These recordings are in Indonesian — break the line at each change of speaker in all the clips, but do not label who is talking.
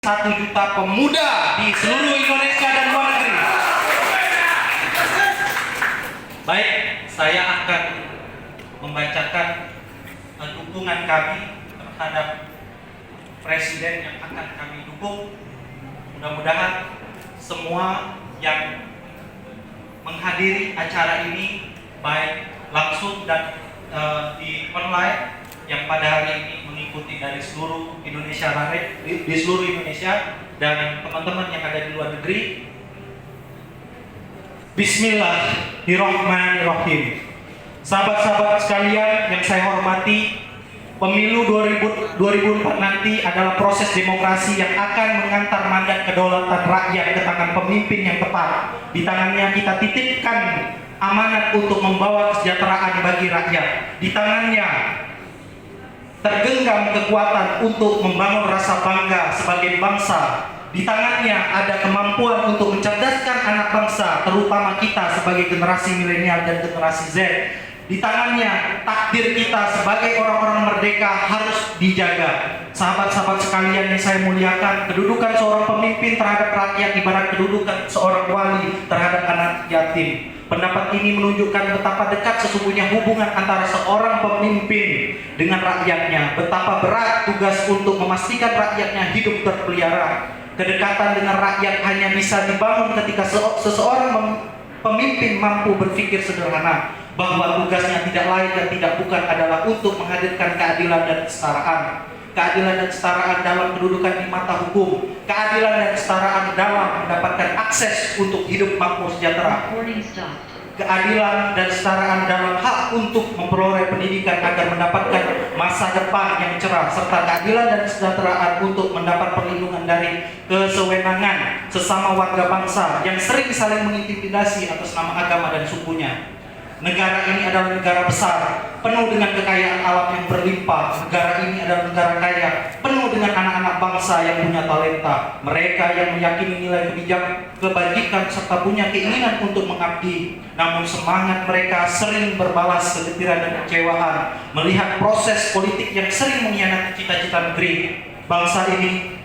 1 juta pemuda di seluruh Indonesia dan luar negeri. Baik, saya akan membacakan dukungan kami terhadap presiden yang akan kami dukung. Mudah-mudahan semua yang menghadiri acara ini baik langsung dan di online yang pada hari ini mengikuti dari seluruh Indonesia, di seluruh Indonesia, dan teman-teman yang ada di luar negeri. Bismillahirrahmanirrahim. Sahabat-sahabat sekalian yang saya hormati, pemilu 2024 nanti adalah proses demokrasi yang akan mengantar mandat kedaulatan rakyat ke tangan pemimpin yang tepat. Di tangannya kita titipkan amanat untuk membawa kesejahteraan bagi rakyat. Di tangannya tergenggam kekuatan untuk membangun rasa bangga sebagai bangsa. Di tangannya ada kemampuan untuk mencerdaskan anak bangsa, terutama kita sebagai generasi milenial dan generasi Z. Di tangannya takdir kita sebagai orang-orang merdeka harus dijaga. Sahabat-sahabat sekalian yang saya muliakan, kedudukan seorang pemimpin terhadap rakyat ibarat kedudukan seorang wali terhadap anak yatim. Pendapat ini menunjukkan betapa dekat sesungguhnya hubungan antara seorang pemimpin dengan rakyatnya, betapa berat tugas untuk memastikan rakyatnya hidup terpelihara. Kedekatan dengan rakyat hanya bisa dibangun ketika seseorang pemimpin mampu berpikir sederhana bahwa tugasnya tidak lain dan tidak bukan adalah untuk menghadirkan keadilan dan kesetaraan. Keadilan dan kesetaraan dalam kedudukan di mata hukum, keadilan dan kesetaraan dalam mendapatkan akses untuk hidup makmur sejahtera, keadilan dan kesetaraan dalam hak untuk memperoleh pendidikan agar mendapatkan masa depan yang cerah, serta keadilan dan kesejahteraan untuk mendapat perlindungan dari kesewenangan sesama warga bangsa yang sering saling mengintimidasi atas nama agama dan sukunya. Negara ini adalah negara besar, penuh dengan kekayaan alam yang berlimpah. Negara ini adalah negara kaya, penuh dengan anak-anak bangsa yang punya talenta. Mereka yang meyakini nilai kebajikan serta punya keinginan untuk mengabdi. Namun semangat mereka sering berbalas kegetiran dan kecewaan melihat proses politik yang sering mengkhianati cita-cita negeri. Bangsa ini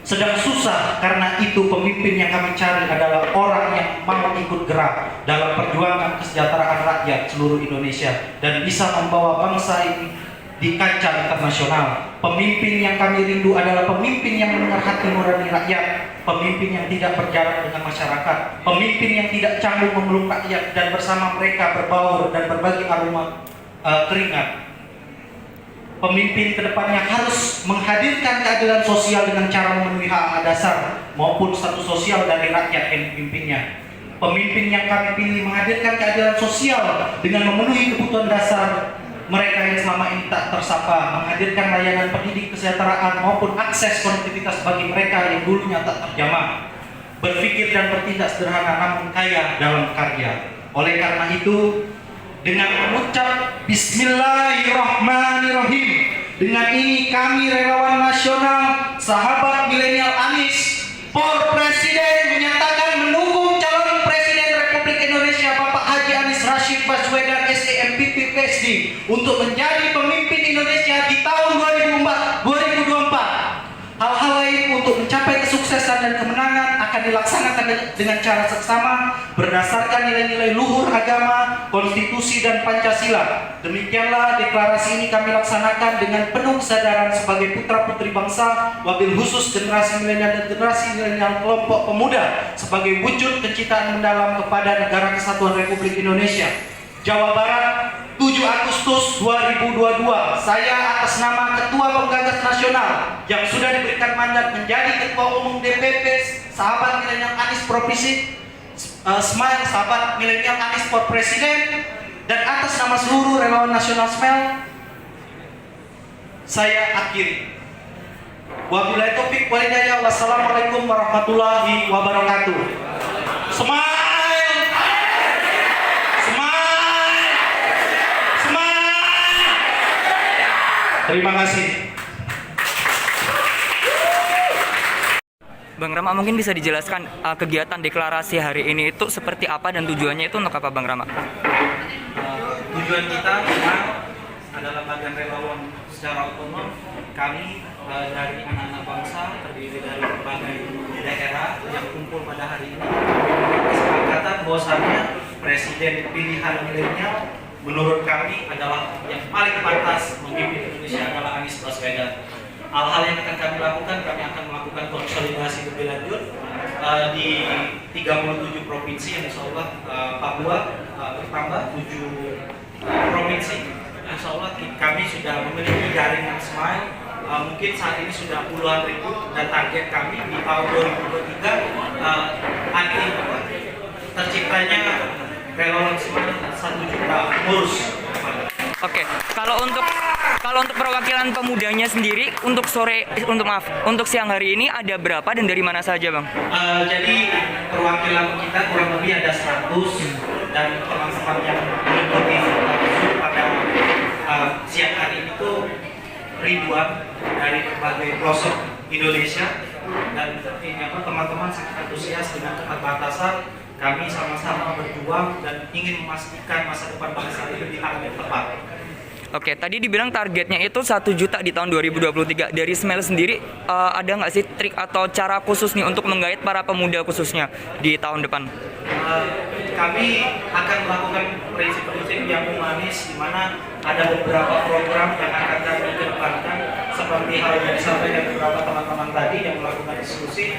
sedang susah, karena itu pemimpin yang kami cari adalah orang yang mau ikut gerak dalam perjuangan kesejahteraan rakyat seluruh Indonesia dan bisa membawa bangsa ini di kancah internasional. Pemimpin yang kami rindu adalah pemimpin yang mendengar hati nurani rakyat, pemimpin yang tidak berjarak dengan masyarakat, pemimpin yang tidak canggung memeluk rakyat dan bersama mereka berbaur dan berbagi aroma keringat. Pemimpin kedepannya harus menghadirkan keadilan sosial dengan cara memenuhi hak dasar maupun status sosial dari rakyat yang dipimpinnya. Pemimpin yang kami pilih menghadirkan keadilan sosial dengan memenuhi kebutuhan dasar mereka yang selama ini tak tersapa, menghadirkan layanan pendidik, kesejahteraan maupun akses konektivitas bagi mereka yang dulunya tak terjamah. Berpikir dan bertindak sederhana namun kaya dalam karya. Oleh karena itu, dengan mengucap Bismillahirrahmanirrahim, dengan ini kami relawan nasional sahabat milenial Anies for Presiden menyatakan mendukung calon Presiden Republik Indonesia Bapak Haji Anies Rashid Baswedan SEMPP PSD untuk menjadi pemimpin Indonesia di tahun 2024. Hal-hal lain untuk mencapai kesuksesan dan kemenangan akan dilaksanakan dengan cara seksama berdasarkan nilai-nilai luhur agama, konstitusi, dan Pancasila. Demikianlah deklarasi ini kami laksanakan dengan penuh kesadaran sebagai putra-putri bangsa, wabil khusus generasi milenial dan generasi milenial kelompok pemuda sebagai wujud kecintaan mendalam kepada Negara Kesatuan Republik Indonesia. Jawa Barat, 7 Agustus 2022, saya atas nama Ketua Penggagas Nasional yang sudah diberikan mandat menjadi Ketua Umum DPP Sahabat Milenial Anies Provinsi Smile Sahabat Milenial Anies for Presiden, dan atas nama seluruh relawan nasional Smile, saya akhiri. Wabillahi taufiq wal hidayah. Wassalamualaikum warahmatullahi wabarakatuh. Smile! Terima kasih.
Bang Rama, mungkin bisa dijelaskan kegiatan deklarasi hari ini itu seperti apa dan tujuannya itu untuk apa, Bang Rama?
Tujuan kita adalah bagian relawan secara otonom. Kami dari anak-anak bangsa terdiri dari berbagai daerah yang kumpul pada hari ini. Kesepakatan bahwasannya presiden pilihan milenial menurut kami adalah yang paling pantas memimpin Indonesia adalah Anies Baswedan. Hal-hal yang akan kami lakukan, kami akan melakukan konsolidasi lebih lanjut di 37 provinsi yang insya Allah Papua bertambah 7 provinsi. Insya Allah kami sudah memiliki jaringan Smile. Mungkin saat ini sudah puluhan ribu dan target kami di tahun 2023 terciptanya relawan Smile 1 juta ngurus.
Oke, kalau untuk perwakilan pemudanya sendiri untuk siang hari ini ada berapa dan dari mana saja, Bang?
Jadi perwakilan kita kurang lebih ada 100 dan teman-teman yang mengikuti pada siang hari ini tuh ribuan dari berbagai pelosok Indonesia dan ini teman-teman sangat antusias dengan keterbatasan. Kami sama-sama berjuang dan ingin memastikan masa depan bangsa ini di tangan yang tepat.
Oke, tadi dibilang targetnya itu 1 juta di tahun 2023. Dari Smile sendiri ada nggak sih trik atau cara khusus nih untuk menggait para pemuda khususnya di tahun depan?
Kami akan melakukan prinsip-prinsip yang humanis, di mana ada beberapa program yang akan kami kedepankan seperti hal yang disampaikan beberapa teman-teman tadi yang melakukan diskusi.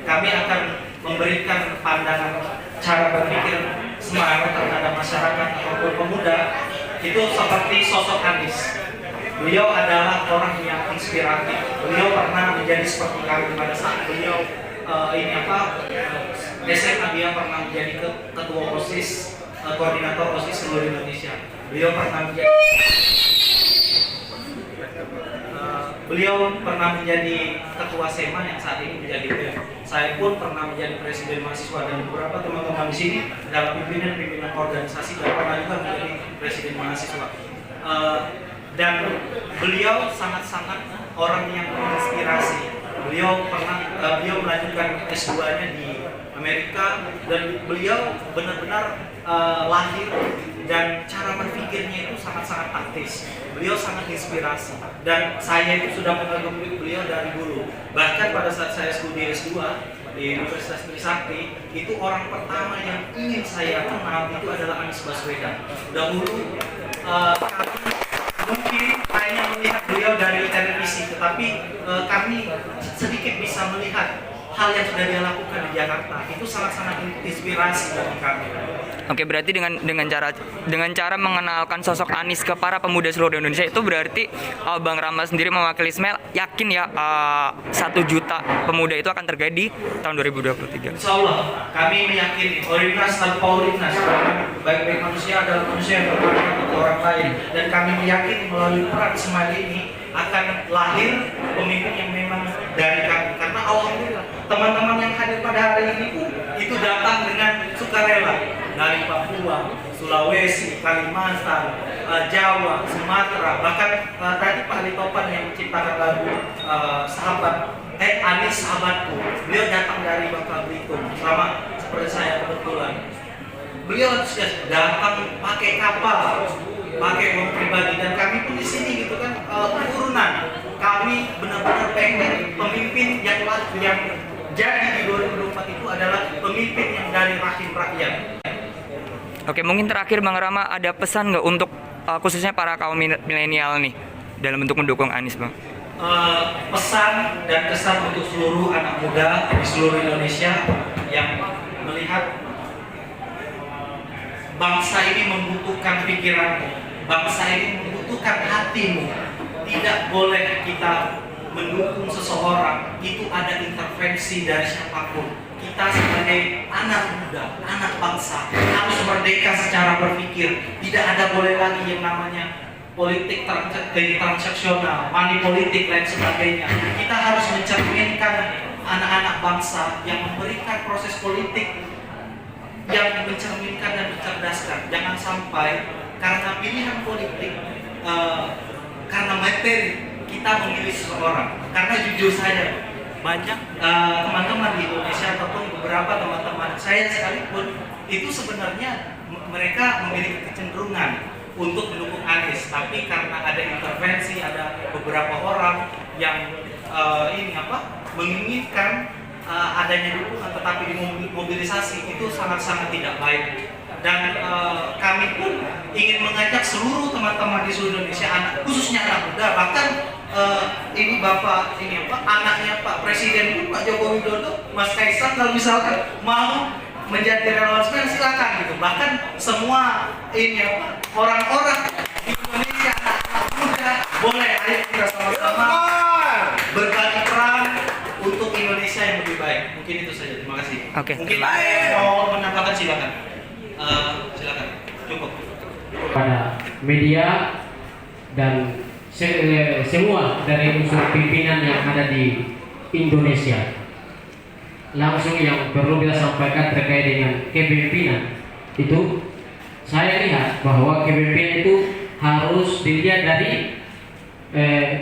Kami akan memberikan pandangan cara berpikir Smile terhadap masyarakat ataupun pemuda itu seperti sosok Anies. Beliau adalah orang yang inspiratif. Beliau pernah menjadi seperti kami pada saat beliau SMA dia pernah menjadi ketua OSIS, koordinator OSIS seluruh Indonesia. Beliau pernah menjadi ketua SEMA yang saat ini menjadi BEM. Saya pun pernah menjadi presiden mahasiswa dan beberapa teman-teman di sini dalam pimpinan organisasi dan pernah juga menjadi presiden mahasiswa. Dan beliau sangat-sangat orang yang menginspirasi. Beliau melanjutkan S2-nya di Amerika dan beliau benar-benar lahir dan cara berpikirnya itu sangat-sangat taktis. Beliau sangat inspirasi dan saya itu sudah mengagumi beliau dari dulu. Bahkan pada saat saya studi S2 di Universitas Trisakti, itu orang pertama yang ingin saya kenal itu adalah Anies Baswedan. Dahulu kami mungkin hanya melihat beliau dari televisi, tetapi kami sedikit bisa melihat hal yang sudah dia lakukan di Jakarta. Itu sangat-sangat inspirasi bagi kami.
Oke, berarti dengan cara mengenalkan sosok Anies ke para pemuda seluruh Indonesia itu berarti Bang Rama sendiri mewakili Smile yakin ya 1 juta pemuda itu akan terjadi di tahun 2023.
Insya Allah kami meyakini Orinas tanpa Orinas, baik-baik manusia adalah manusia yang bermanfaat untuk orang lain, dan kami meyakini melalui peran Smile ini akan lahir pemimpin yang memang dari kami. Karena alhamdulillah teman-teman yang hadir pada hari ini pun itu datang dengan sukarela dari Papua, Sulawesi, Kalimantan, Jawa, Sumatera, bahkan tadi Pak Litopan yang menciptakan lagu Anies Sahabatku, beliau datang dari Bangka Belitung, sama seperti saya kebetulan. Beliau datang pakai kapal, pakai uang pribadi, dan kami pun di sini gitu kan turunan. Kami benar-benar pengen pemimpin yang jadi di 2024 itu adalah pemimpin yang dari rahim rakyat.
Oke, mungkin terakhir Bang Rama ada pesan nggak untuk khususnya para kaum milenial nih dalam bentuk mendukung Anies, Bang?
Pesan dan kesan untuk seluruh anak muda di seluruh Indonesia yang melihat bangsa ini membutuhkan pikiranmu, bangsa ini membutuhkan hatimu. Tidak boleh kita mendukung seseorang itu ada intervensi dari siapapun. Kita sebagai anak muda, anak bangsa harus merdeka secara berpikir. Tidak ada boleh lagi yang namanya politik transaksional, money politik dan sebagainya. Kita harus mencerminkan anak-anak bangsa yang memberikan proses politik yang mencerminkan dan mencerdaskan. Jangan sampai karena pilihan politik, karena materi kita memilih seseorang. Karena jujur saja banyak teman-teman di Indonesia ataupun beberapa teman-teman saya sekalipun itu sebenarnya mereka memiliki kecenderungan untuk mendukung Anies, tapi karena ada intervensi, ada beberapa orang yang menginginkan adanya dukungan tetapi dimobilisasi, itu sangat-sangat tidak baik. Dan kami pun ingin mengajak seluruh teman-teman di seluruh Indonesia, khususnya anak muda, bahkan anaknya Pak Presiden pun, Pak Joko Widodo, Mas Kaisang, kalau misalkan mau menjadi relawan silakan gitu. Bahkan semua orang-orang di Indonesia, anak muda, boleh, ayo kita sama-sama berbagi peran untuk Indonesia yang lebih baik. Mungkin itu saja. Terima kasih.
Oke.
Mungkin mau menambahkan, silakan. Silakan. Cukup.
Pada media dan semua dari unsur pimpinan yang ada di Indonesia, langsung yang perlu kita sampaikan terkait dengan kepemimpinan itu, saya lihat bahwa kepemimpinan itu harus dilihat dari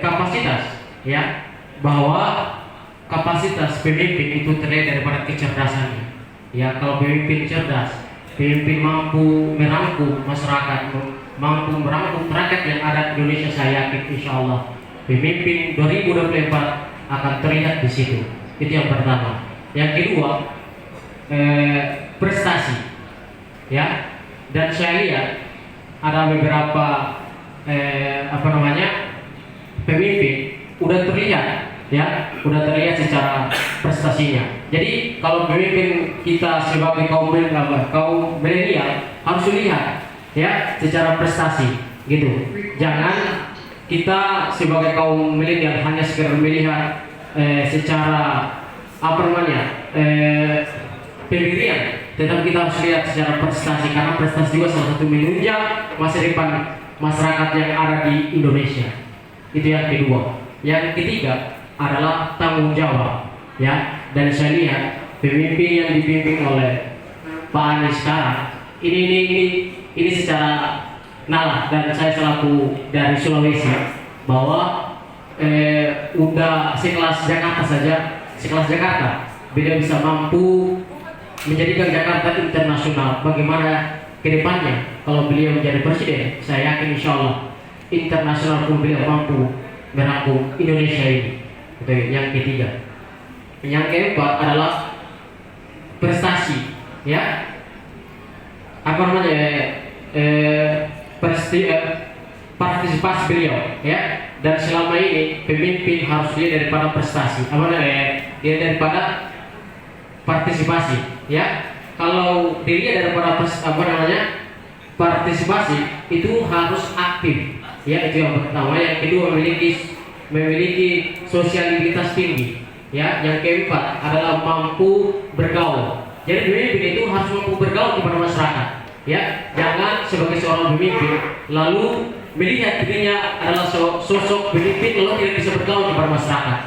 kapasitas, ya, bahwa kapasitas pemimpin itu terlihat daripada kecerdasannya. Ya, kalau pemimpin cerdas, pemimpin mampu merangkum masyarakat, mampu merangkum rakyat yang ada di Indonesia, saya yakin insya Allah pemimpin 2024 akan terlihat di situ. Itu yang pertama. Yang kedua, prestasi, ya. Dan saya lihat ada beberapa pemimpin udah terlihat, ya, udah terlihat secara prestasinya. Jadi kalau pemimpin kita sebagai kaum milenial harus lihat, ya, secara prestasi, gitu. Jangan kita sebagai kaum milenial hanya sekedar melihat secara pendirian, tetapi kita harus lihat secara prestasi, karena prestasi juga salah satu menunjang masa depan masyarakat yang ada di Indonesia. Itu yang kedua. Yang ketiga adalah tanggung jawab, ya. Dan saya lihat pemimpin yang dipimpin oleh Pak Anies sekarang ini secara nalar, dan saya selaku dari Sulawesi, bahwa udah sekelas Jakarta beliau bisa mampu menjadikan Jakarta internasional. Bagaimana kedepannya kalau beliau menjadi presiden, saya yakin insya Allah internasional pun beliau mampu merangkum Indonesia ini. Itu yang ketiga. Yang keempat adalah prestasi, ya, partisipasi beliau, ya. Dan selama ini pemimpin harus dilihat daripada prestasi, dia daripada partisipasi, ya. Kalau dilihat daripada partisipasi itu harus aktif, ya, itu yang pertama. Yang kedua memiliki sosialitas tinggi, ya. Yang keempat adalah mampu bergaul. Jadi pemimpin itu harus mampu bergaul kepada masyarakat, ya. Jangan sebagai seorang pemimpin lalu melihat dirinya adalah sosok pemimpin lalu tidak bisa bergaul kepada masyarakat,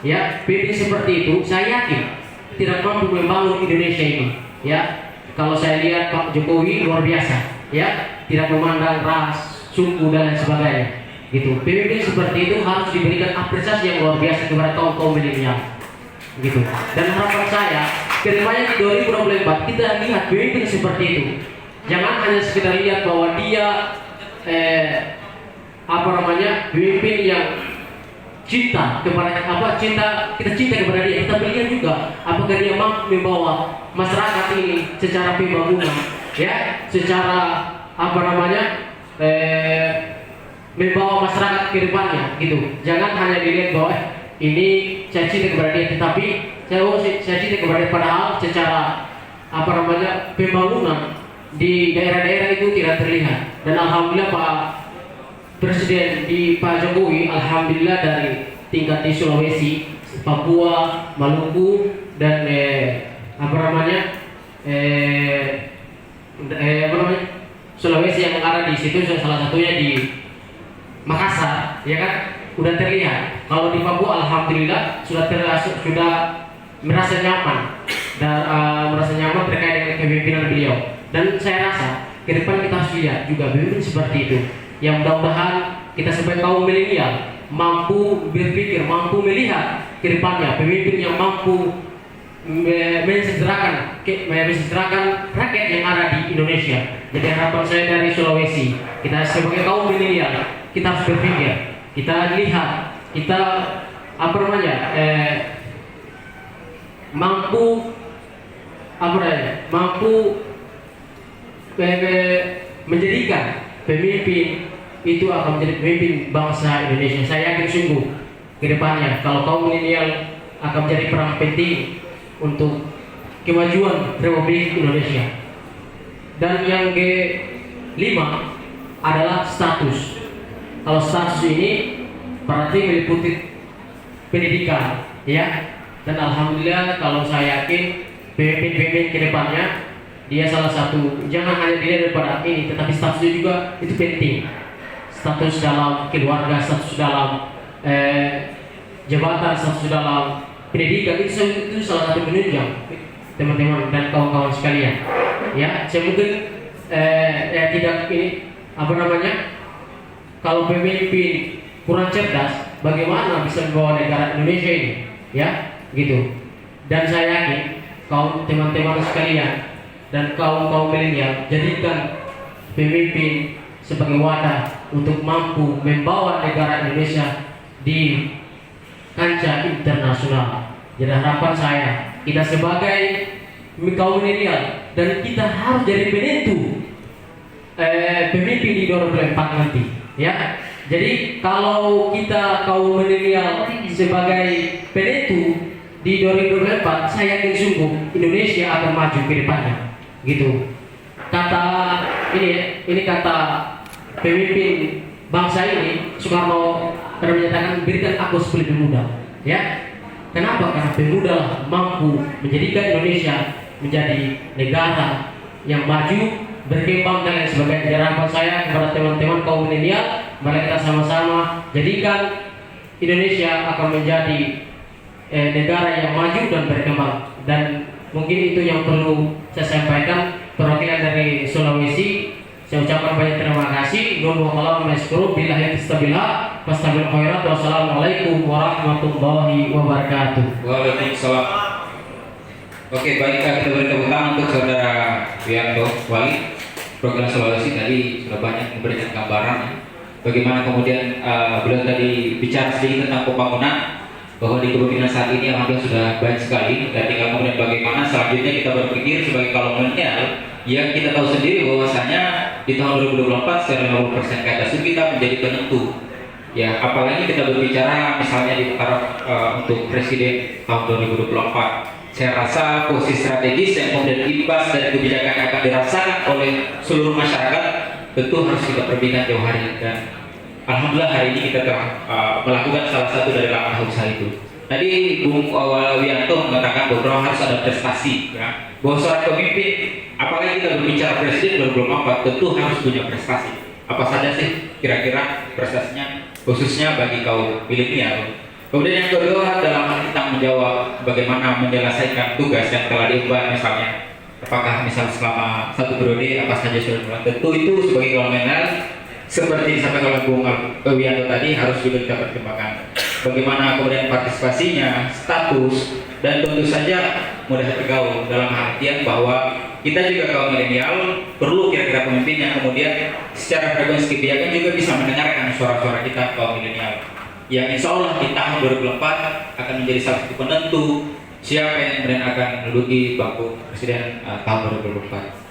ya. Pemimpin seperti itu saya yakin tidak mampu membangun Indonesia ini, ya. Kalau saya lihat Pak Jokowi luar biasa, ya, tidak memandang ras, suku dan sebagainya, gitu. Pemimpin seperti itu harus diberikan apresiasi yang luar biasa kepada kaum milenial, gitu. Dan harapan saya kedepannya di 2024 kita lihat pemimpin seperti itu. Jangan hanya sekedar lihat bahwa dia pemimpin yang cinta kepada kita cinta kepada dia, kita lihat juga apakah dia mampu membawa masyarakat ini secara pembangunan, ya, secara membawa masyarakat ke depannya, gitu. Jangan hanya dilihat bahwa ini saya cinta kepada dia, tetapi saya cinta kepada dia, padahal secara pembangunan di daerah-daerah itu tidak terlihat. Dan alhamdulillah Pak Presiden Pak Jokowi, alhamdulillah dari tingkat di Sulawesi, Papua, Maluku, dan Sulawesi yang ada di situ, salah satunya di Makassar, ya kan, udah terlihat. Kalau di Papua alhamdulillah sudah merasa nyaman dan terkait dengan kepemimpinan beliau. Dan saya rasa ke depan kita harus lihat juga pemimpin seperti itu, yang mudah-mudahan kita sebagai kaum milenial mampu berpikir, mampu melihat ke depannya, pemimpin yang mampu mensejahterakan mesejahterakan rakyat yang ada di Indonesia. Jadi harapan saya dari Sulawesi, kita sebagai kaum milenial, kita harus berpikir, kita lihat, kita mampu menjadikan pemimpin itu akan menjadi pemimpin bangsa Indonesia. Saya yakin sungguh ke depannya kalau kaum milenial akan menjadi peran penting untuk kemajuan Republik Indonesia. Dan yang ke-5 adalah status. Kalau status ini berarti meliputi pendidikan, ya. Dan alhamdulillah kalau saya yakin pemimpin-pemimpin ke depannya dia salah satu, jangan hanya dilihat daripada ini, tetapi statusnya juga itu penting. Status dalam keluarga, status dalam jabatan, status dalam pendidikan itu salah satu menunjang teman-teman dan kawan-kawan sekalian. Ya, saya mungkin tidak ini kalau pemimpin kurang cerdas, bagaimana bisa membawa negara Indonesia ini, ya, gitu. Dan saya yakin kaum teman-teman sekalian dan kaum milenial, jadikan pemimpin sebagai wadah untuk mampu membawa negara Indonesia di kancah internasional. Jadi harapan saya, kita sebagai kaum milenial dan kita harus jadi penentu pemimpin di 2024 nanti, ya. Jadi kalau kita kaum milenial sebagai penentu di 2024, saya yakin sungguh Indonesia akan maju ke depannya, gitu. Ini kata pemimpin bangsa ini, Soekarno pernah menyatakan, berikan aku 10 pemuda, ya. Kenapa? Karena pemuda mampu menjadikan Indonesia menjadi negara yang maju, berkembang dan lain sebagainya. Jadi harapan saya kepada teman-teman kaum milenial, mari kita sama-sama jadikan Indonesia akan menjadi negara yang maju dan berkembang. Dan mungkin itu yang perlu saya sampaikan perwakilan dari Sulawesi. Saya ucapkan banyak terima kasih. Wassalamualaikum warahmatullahi wabarakatuh.
Waalaikumsalam. Oke, baik, kita beri tepuk tangan untuk saudara Wianto Wali. Program Sulawesi tadi sudah banyak memberikan gambaran bagaimana kemudian beliau tadi bicara sedikit tentang pembangunan, bahwa di kepemimpinan saat ini alhamdulillah sudah baik sekali, dan tinggal kemudian bagaimana selanjutnya kita berpikir sebagai kaum milenial yang kita tahu sendiri bahwasanya di tahun 2024 secara 50% ke atas itu kita menjadi penentu, ya. Apalagi kita berbicara misalnya di taraf untuk presiden tahun 2024, saya rasa posisi strategis yang kemudian imbas dari kebijakan yang akan dirasakan oleh seluruh masyarakat tentu harus kita perbincangan jauh hari. Dan alhamdulillah hari ini kita telah melakukan salah satu dari langkah usaha itu. Tadi Bung Wianto mengatakan bahwa harus ada prestasi, ya. Bahwa seorang pemimpin, apalagi kita berbicara presiden 2024, tentu harus punya prestasi. Apa saja sih kira-kira prestasinya, khususnya bagi kaum milenial? Kemudian yang kedua dalam hal kita menjawab bagaimana menyelesaikan tugas yang telah diemban, misalnya apakah misal selama satu periode apa saja sudah dilakukan. Tentu itu sebagai kaum milenial seperti disampaikan oleh Bung Wianto tadi harus juga kita pertimbangkan. Bagaimana kemudian partisipasinya, status, dan tentu saja mudah bergaul, dalam artian bahwa kita juga kaum milenial perlu kira-kira pemimpin yang kemudian secara frekuensi kebijakan juga bisa mendengarkan suara-suara kita kaum milenial, yang insya Allah di tahun 2024 akan menjadi salah satu penentu siapa yang kemudian akan menduduki bangku presiden tahun 2024.